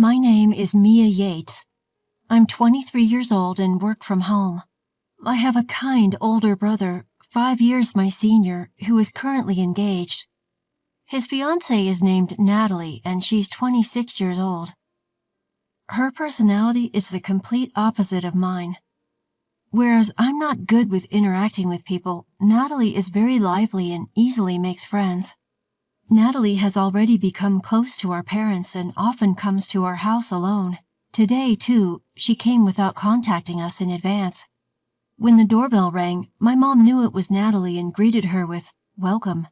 My name is Mia Yates. I'm 23 years old and work from home. I have a kind older brother, 5 years my senior, who is currently engaged. His fiancée is named Natalie, and she's 26 years old. Her personality is the complete opposite of mine. Whereas I'm not good with interacting with people, Natalie is very lively and easily makes friends. Natalie has already become close to our parents and often comes to our house alone. Today, too, she came without contacting us in advance. When the doorbell rang, my mom knew it was Natalie and greeted her with, "Welcome."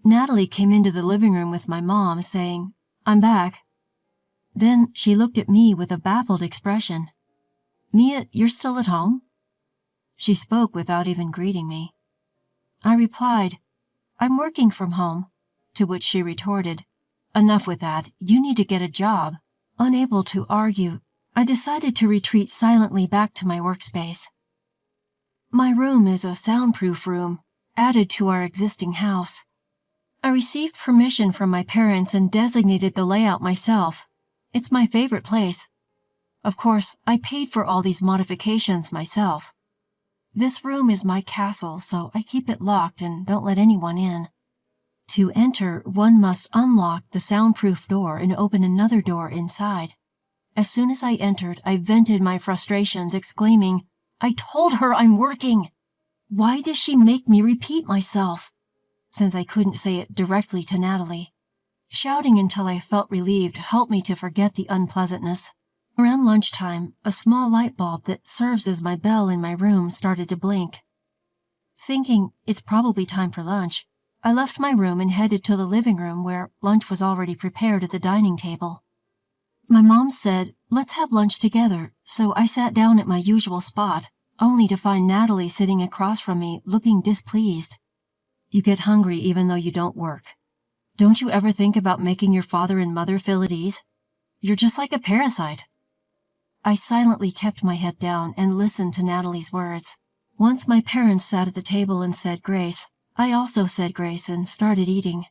Natalie came into the living room with my mom, saying, "I'm back." Then she looked at me with a baffled expression. "Mia, you're still at home?" She spoke without even greeting me. I replied, "I'm working from home," to which she retorted, "Enough with that, you need to get a job." Unable to argue, I decided to retreat silently back to my workspace. My room is a soundproof room, added to our existing house. I received permission from my parents and designated the layout myself. It's my favorite place. Of course, I paid for all these modifications myself. This room is my castle, so I keep it locked and don't let anyone in. To enter, one must unlock the soundproof door and open another door inside. As soon as I entered, I vented my frustrations, exclaiming, "I told her I'm working! Why does she make me repeat myself?" Since I couldn't say it directly to Natalie. Shouting until I felt relieved helped me to forget the unpleasantness. Around lunchtime, a small light bulb that serves as my bell in my room started to blink. Thinking it's probably time for lunch, I left my room and headed to the living room where lunch was already prepared at the dining table. My mom said, "Let's have lunch together," so I sat down at my usual spot, only to find Natalie sitting across from me looking displeased. "You get hungry even though you don't work. Don't you ever think about making your father and mother feel at ease? You're just like a parasite." I silently kept my head down and listened to Natalie's words. Once my parents sat at the table and said grace, I also said grace and started eating.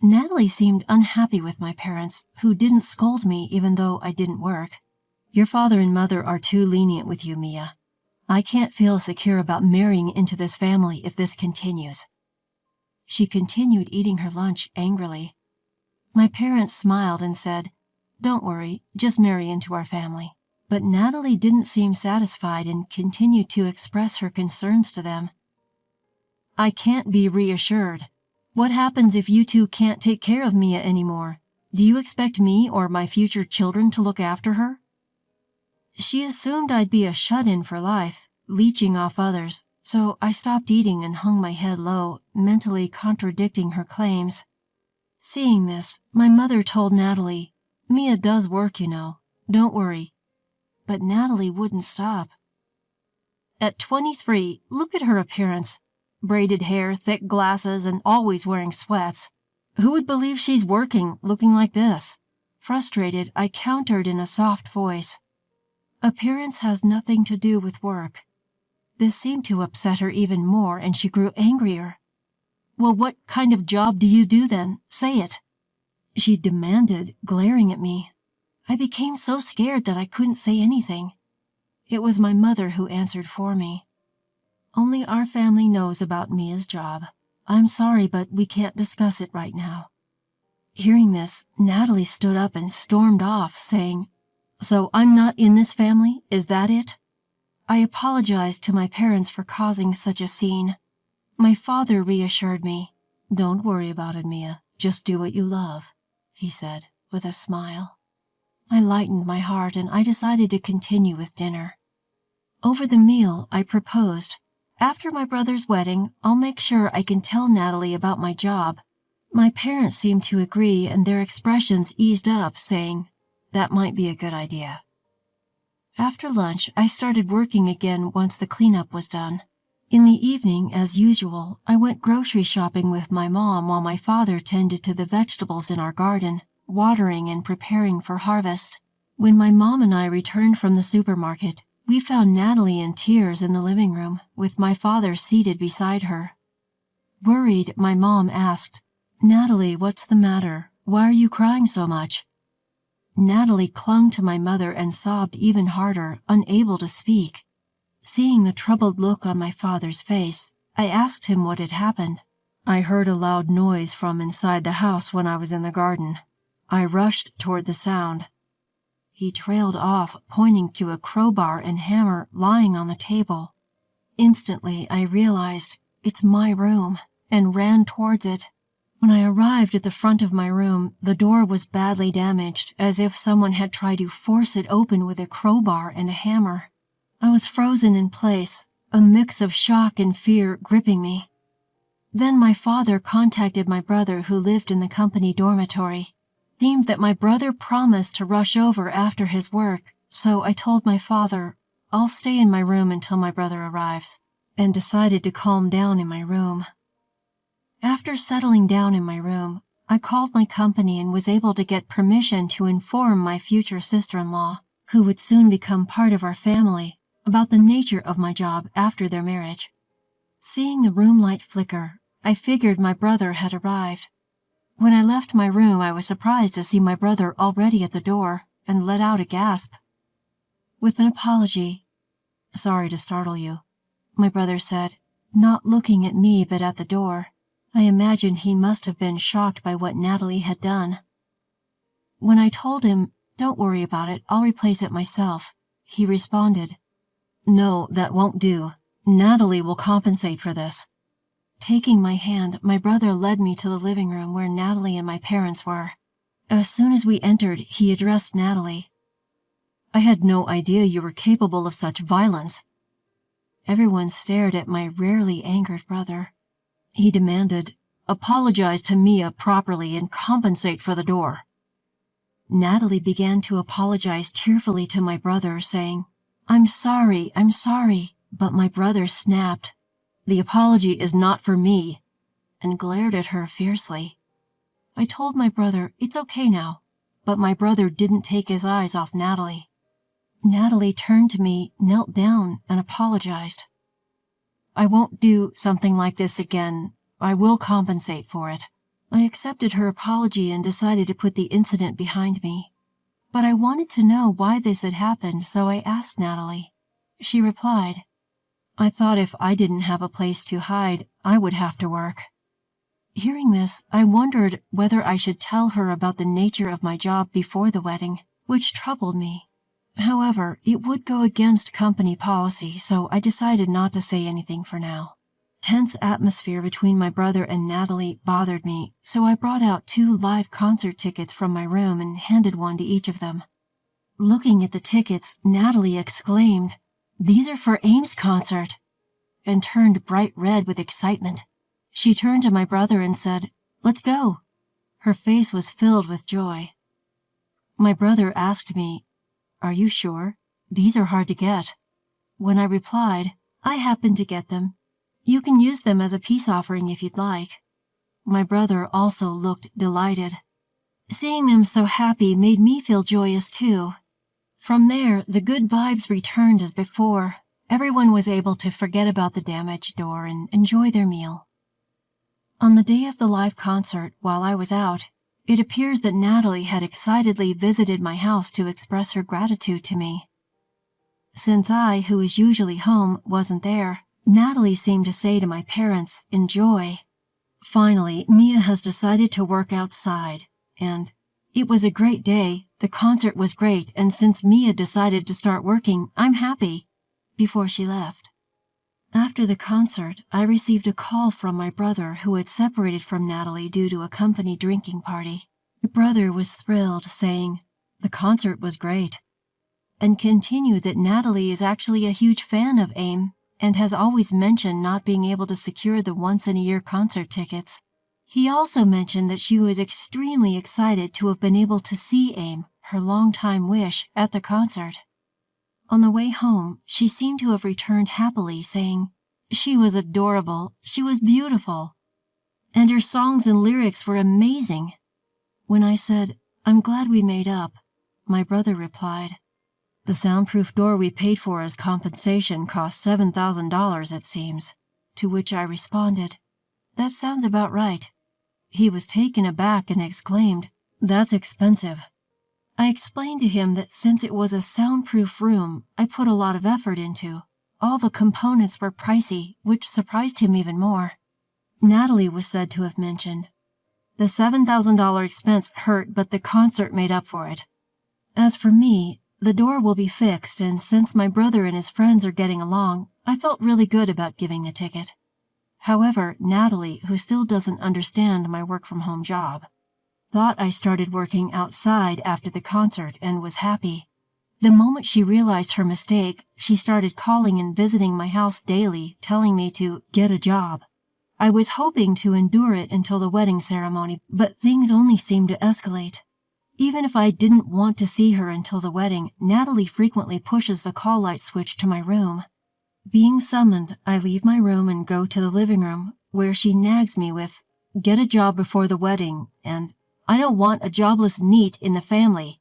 Natalie seemed unhappy with my parents, who didn't scold me even though I didn't work. "Your father and mother are too lenient with you, Mia. I can't feel secure about marrying into this family if this continues." She continued eating her lunch angrily. My parents smiled and said, "Don't worry, just marry into our family." But Natalie didn't seem satisfied and continued to express her concerns to them. "I can't be reassured. What happens if you two can't take care of Mia anymore? Do you expect me or my future children to look after her?" She assumed I'd be a shut-in for life, leeching off others, so I stopped eating and hung my head low, mentally contradicting her claims. Seeing this, my mother told Natalie, "Mia does work, you know. Don't worry." But Natalie wouldn't stop. At 23, look at her appearance. Braided hair, thick glasses, and always wearing sweats. Who would believe she's working, looking like this? Frustrated, I countered in a soft voice. "Appearance has nothing to do with work." This seemed to upset her even more, and she grew angrier. "Well, what kind of job do you do then? Say it," she demanded, glaring at me. I became so scared that I couldn't say anything. It was my mother who answered for me. "Only our family knows about Mia's job. I'm sorry, but we can't discuss it right now." Hearing this, Natalie stood up and stormed off, saying, "So I'm not in this family? Is that it?" I apologized to my parents for causing such a scene. My father reassured me. "Don't worry about it, Mia. Just do what you love," he said, with a smile. I lightened my heart and I decided to continue with dinner. Over the meal, I proposed, "After my brother's wedding, I'll make sure I can tell Natalie about my job." My parents seemed to agree and their expressions eased up, saying, "That might be a good idea." After lunch, I started working again once the cleanup was done. In the evening, as usual, I went grocery shopping with my mom while my father tended to the vegetables in our garden, watering and preparing for harvest. When my mom and I returned from the supermarket, we found Natalie in tears in the living room, with my father seated beside her. Worried, my mom asked, "Natalie, what's the matter? Why are you crying so much?" Natalie clung to my mother and sobbed even harder, unable to speak. Seeing the troubled look on my father's face, I asked him what had happened. I heard a loud noise from inside the house when I was in the garden. I rushed toward the sound. He trailed off, pointing to a crowbar and hammer lying on the table. Instantly, I realized it's my room and ran towards it. When I arrived at the front of my room, the door was badly damaged, as if someone had tried to force it open with a crowbar and a hammer. I was frozen in place, a mix of shock and fear gripping me. Then my father contacted my brother who lived in the company dormitory. Seemed that my brother promised to rush over after his work, so I told my father, I'll stay in my room until my brother arrives, and decided to calm down in my room. After settling down in my room, I called my company and was able to get permission to inform my future sister-in-law, who would soon become part of our family, about the nature of my job after their marriage. Seeing the room light flicker, I figured my brother had arrived. When I left my room, I was surprised to see my brother already at the door and let out a gasp. With an apology, "Sorry to startle you," my brother said, not looking at me but at the door. I imagined he must have been shocked by what Natalie had done. When I told him, "Don't worry about it, I'll replace it myself," he responded, "No, that won't do. Natalie will compensate for this." Taking my hand, my brother led me to the living room where Natalie and my parents were. As soon as we entered, he addressed Natalie. "I had no idea you were capable of such violence." Everyone stared at my rarely angered brother. He demanded, "Apologize to Mia properly and compensate for the door." Natalie began to apologize tearfully to my brother, saying, I'm sorry, but my brother snapped, "The apology is not for me," and glared at her fiercely. I told my brother, "It's okay now," but my brother didn't take his eyes off Natalie. Natalie turned to me, knelt down, and apologized. "I won't do something like this again. I will compensate for it." I accepted her apology and decided to put the incident behind me. But I wanted to know why this had happened, so I asked Natalie. She replied, "I thought if I didn't have a place to hide, I would have to work." Hearing this, I wondered whether I should tell her about the nature of my job before the wedding, which troubled me. However, it would go against company policy, so I decided not to say anything for now. Tense atmosphere between my brother and Natalie bothered me, so I brought out 2 live concert tickets from my room and handed one to each of them. Looking at the tickets, Natalie exclaimed, "These are for Aim's concert," and turned bright red with excitement. She turned to my brother and said, "Let's go." Her face was filled with joy. My brother asked me, "Are you sure? These are hard to get." When I replied, "I happened to get them. You can use them as a peace offering if you'd like." My brother also looked delighted. Seeing them so happy made me feel joyous too. From there, the good vibes returned as before. Everyone was able to forget about the damaged door and enjoy their meal. On the day of the live concert, while I was out, it appears that Natalie had excitedly visited my house to express her gratitude to me. Since I, who was usually home, wasn't there, Natalie seemed to say to my parents, "Enjoy. Finally, Mia has decided to work outside," and "It was a great day, the concert was great, and since Mia decided to start working, I'm happy," before she left. After the concert, I received a call from my brother who had separated from Natalie due to a company drinking party. My brother was thrilled, saying, "The concert was great," and continued that Natalie is actually a huge fan of AIM and has always mentioned not being able to secure the once-in-a-year concert tickets. He also mentioned that she was extremely excited to have been able to see AIM, her long-time wish, at the concert. On the way home, she seemed to have returned happily, saying, "She was adorable, she was beautiful, and her songs and lyrics were amazing." When I said, "I'm glad we made up," my brother replied, "The soundproof door we paid for as compensation cost $7,000, it seems," to which I responded, "That sounds about right." He was taken aback and exclaimed, "That's expensive." I explained to him that since it was a soundproof room I put a lot of effort into, all the components were pricey, which surprised him even more. Natalie was said to have mentioned, "The $7,000 expense hurt, but the concert made up for it. As for me, the door will be fixed, and since my brother and his friends are getting along, I felt really good about giving the ticket." However, Natalie, who still doesn't understand my work-from-home job, thought I started working outside after the concert and was happy. The moment she realized her mistake, she started calling and visiting my house daily, telling me to get a job. I was hoping to endure it until the wedding ceremony, but things only seemed to escalate. Even if I didn't want to see her until the wedding, Natalie frequently pushes the call light switch to my room. Being summoned, I leave my room and go to the living room, where she nags me with, "Get a job before the wedding," and "I don't want a jobless NEET in the family."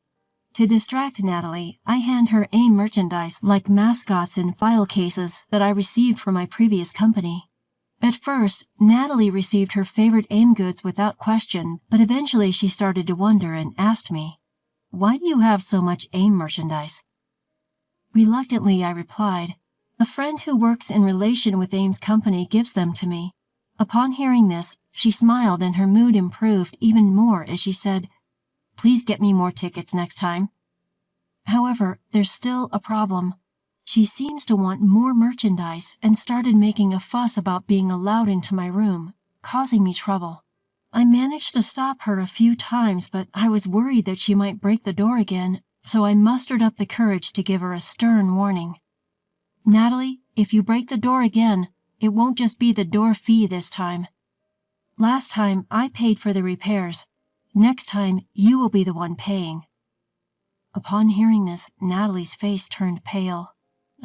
To distract Natalie, I hand her AIM merchandise like mascots in file cases that I received from my previous company. At first, Natalie received her favorite AIM goods without question, but eventually she started to wonder and asked me, "Why do you have so much AIM merchandise?" Reluctantly, I replied, "A friend who works in relation with AIM's company gives them to me." Upon hearing this, she smiled and her mood improved even more as she said, "Please get me more tickets next time." However, there's still a problem. She seems to want more merchandise and started making a fuss about being allowed into my room, causing me trouble. I managed to stop her a few times, but I was worried that she might break the door again, so I mustered up the courage to give her a stern warning. "Natalie, if you break the door again, it won't just be the door fee this time. Last time I paid for the repairs. Next time you will be the one paying." Upon hearing this, Natalie's face turned pale.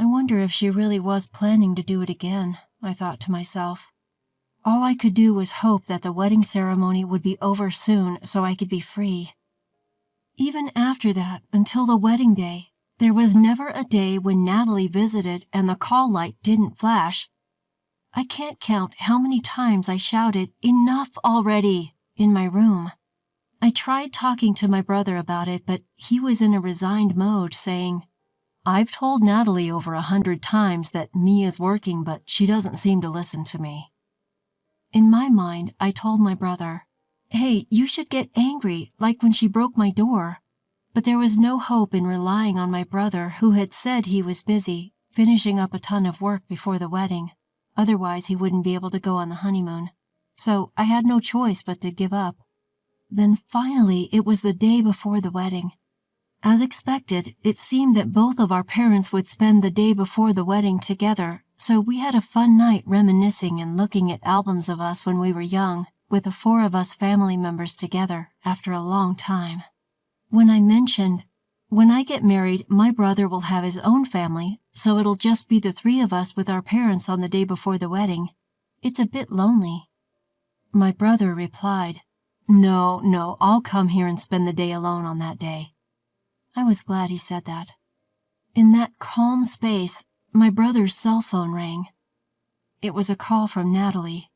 I wonder if she really was planning to do it again, I thought to myself. All I could do was hope that the wedding ceremony would be over soon so I could be free. Even after that, until the wedding day, there was never a day when Natalie visited and the call light didn't flash. I can't count how many times I shouted, "Enough already!" in my room. I tried talking to my brother about it, but he was in a resigned mode, saying, "I've told Natalie over 100 times that me is working, but she doesn't seem to listen to me." In my mind, I told my brother, "Hey, you should get angry, like when she broke my door." But there was no hope in relying on my brother, who had said he was busy, finishing up a ton of work before the wedding. Otherwise, he wouldn't be able to go on the honeymoon. So I had no choice but to give up. Then finally, it was the day before the wedding. As expected, it seemed that both of our parents would spend the day before the wedding together, so we had a fun night reminiscing and looking at albums of us when we were young, with the 4 of us family members together after a long time. When I mentioned, "When I get married, my brother will have his own family, so it'll just be the 3 of us with our parents on the day before the wedding. It's a bit lonely." My brother replied, No, I'll come here and spend the day alone on that day." I was glad he said that. In that calm space, my brother's cell phone rang. It was a call from Natalie.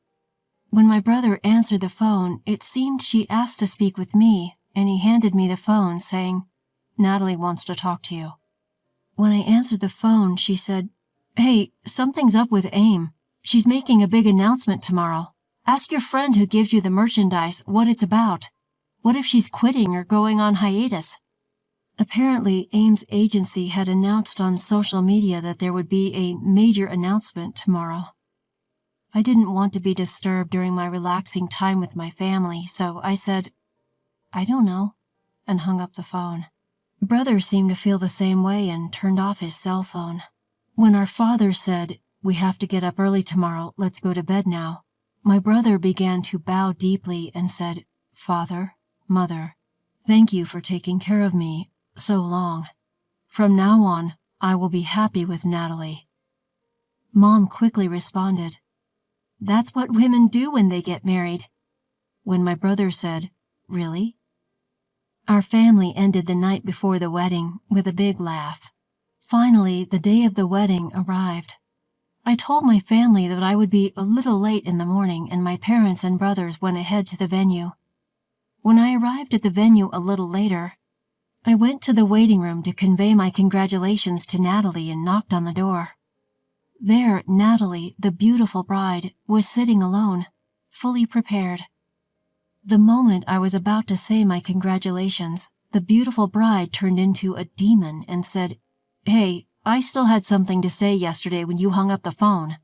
When my brother answered the phone, it seemed she asked to speak with me, and he handed me the phone, saying, "Natalie wants to talk to you." When I answered the phone, she said, "Hey, something's up with AIM. She's making a big announcement tomorrow. Ask your friend who gives you the merchandise what it's about. What if she's quitting or going on hiatus?" Apparently, AIM's agency had announced on social media that there would be a major announcement tomorrow. I didn't want to be disturbed during my relaxing time with my family, so I said, "I don't know," and hung up the phone. Brother seemed to feel the same way and turned off his cell phone. When our father said, "We have to get up early tomorrow, let's go to bed now," my brother began to bow deeply and said, "Father, Mother, thank you for taking care of me so long. From now on, I will be happy with Natalie." Mom quickly responded, "That's what women do when they get married." When my brother said, "Really?" Our family ended the night before the wedding with a big laugh. Finally, the day of the wedding arrived. I told my family that I would be a little late in the morning, and my parents and brothers went ahead to the venue. When I arrived at the venue a little later, I went to the waiting room to convey my congratulations to Natalie and knocked on the door. There, Natalie, the beautiful bride, was sitting alone, fully prepared. The moment I was about to say my congratulations, the beautiful bride turned into a demon and said, "Hey, I still had something to say yesterday when you hung up the phone."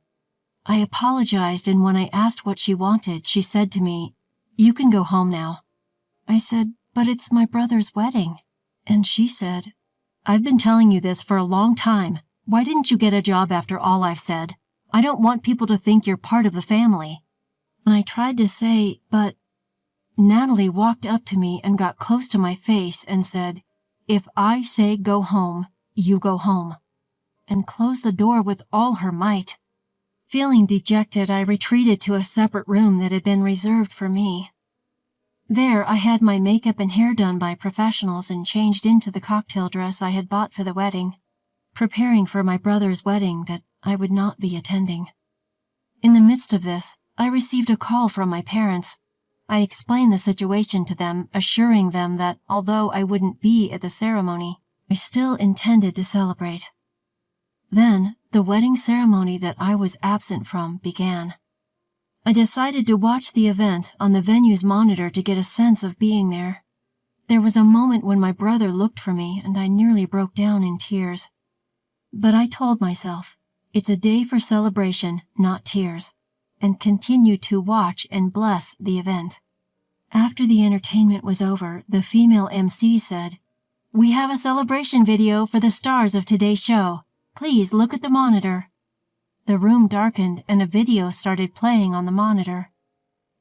I apologized, and when I asked what she wanted, she said to me, "You can go home now." I said, "But it's my brother's wedding." And she said, "I've been telling you this for a long time. Why didn't you get a job after all I've said? I don't want people to think you're part of the family." And I tried to say, "But..." Natalie walked up to me and got close to my face and said, "If I say go home, you go home," and closed the door with all her might. Feeling dejected, I retreated to a separate room that had been reserved for me. There, I had my makeup and hair done by professionals and changed into the cocktail dress I had bought for the wedding, preparing for my brother's wedding that I would not be attending. In the midst of this, I received a call from my parents. I explained the situation to them, assuring them that although I wouldn't be at the ceremony, I still intended to celebrate. Then, the wedding ceremony that I was absent from began. I decided to watch the event on the venue's monitor to get a sense of being there. There was a moment when my brother looked for me and I nearly broke down in tears. But I told myself, it's a day for celebration, not tears, and continued to watch and bless the event. After the entertainment was over, the female MC said, "We have a celebration video for the stars of today's show. Please look at the monitor." The room darkened and a video started playing on the monitor.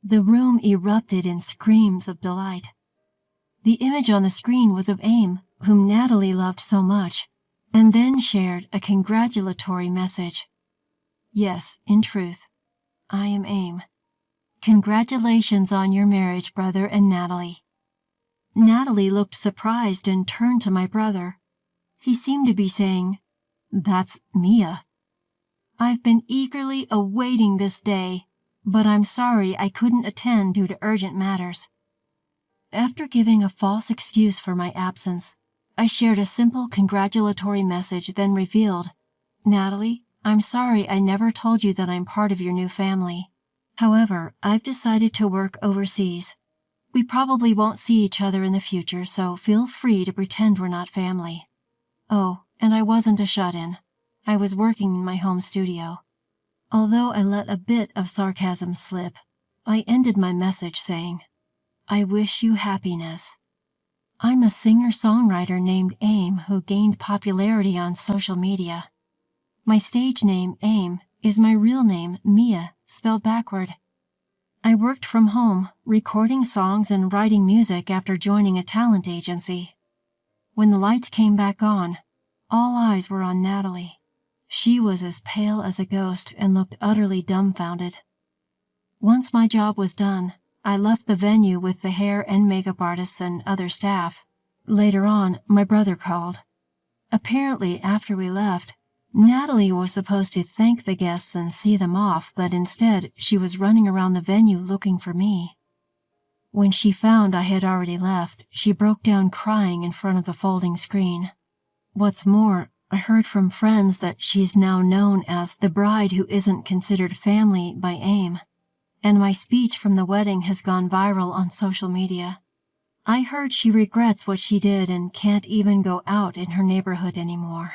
The room erupted in screams of delight. The image on the screen was of Aim, whom Natalie loved so much, and then shared a congratulatory message. Yes, in truth, I am Aim. Congratulations on your marriage, brother and Natalie. Natalie looked surprised and turned to my brother. He seemed to be saying, "That's Mia. I've been eagerly awaiting this day, but I'm sorry I couldn't attend due to urgent matters." After giving a false excuse for my absence, I shared a simple congratulatory message, then revealed, "Natalie, I'm sorry I never told you that I'm part of your new family. However, I've decided to work overseas. We probably won't see each other in the future, so feel free to pretend we're not family. Oh, and I wasn't a shut-in. I was working in my home studio." Although I let a bit of sarcasm slip, I ended my message saying, "I wish you happiness." I'm a singer-songwriter named Aim who gained popularity on social media. My stage name, Aim, is my real name, Mia, spelled backward. I worked from home, recording songs and writing music after joining a talent agency. When the lights came back on, all eyes were on Natalie. She was as pale as a ghost and looked utterly dumbfounded. Once my job was done, I left the venue with the hair and makeup artists and other staff. Later on, my brother called. Apparently, after we left, Natalie was supposed to thank the guests and see them off, but instead, she was running around the venue looking for me. When she found I had already left, she broke down crying in front of the folding screen. What's more, I heard from friends that she's now known as the bride who isn't considered family by Aim, and my speech from the wedding has gone viral on social media. I heard she regrets what she did and can't even go out in her neighborhood anymore.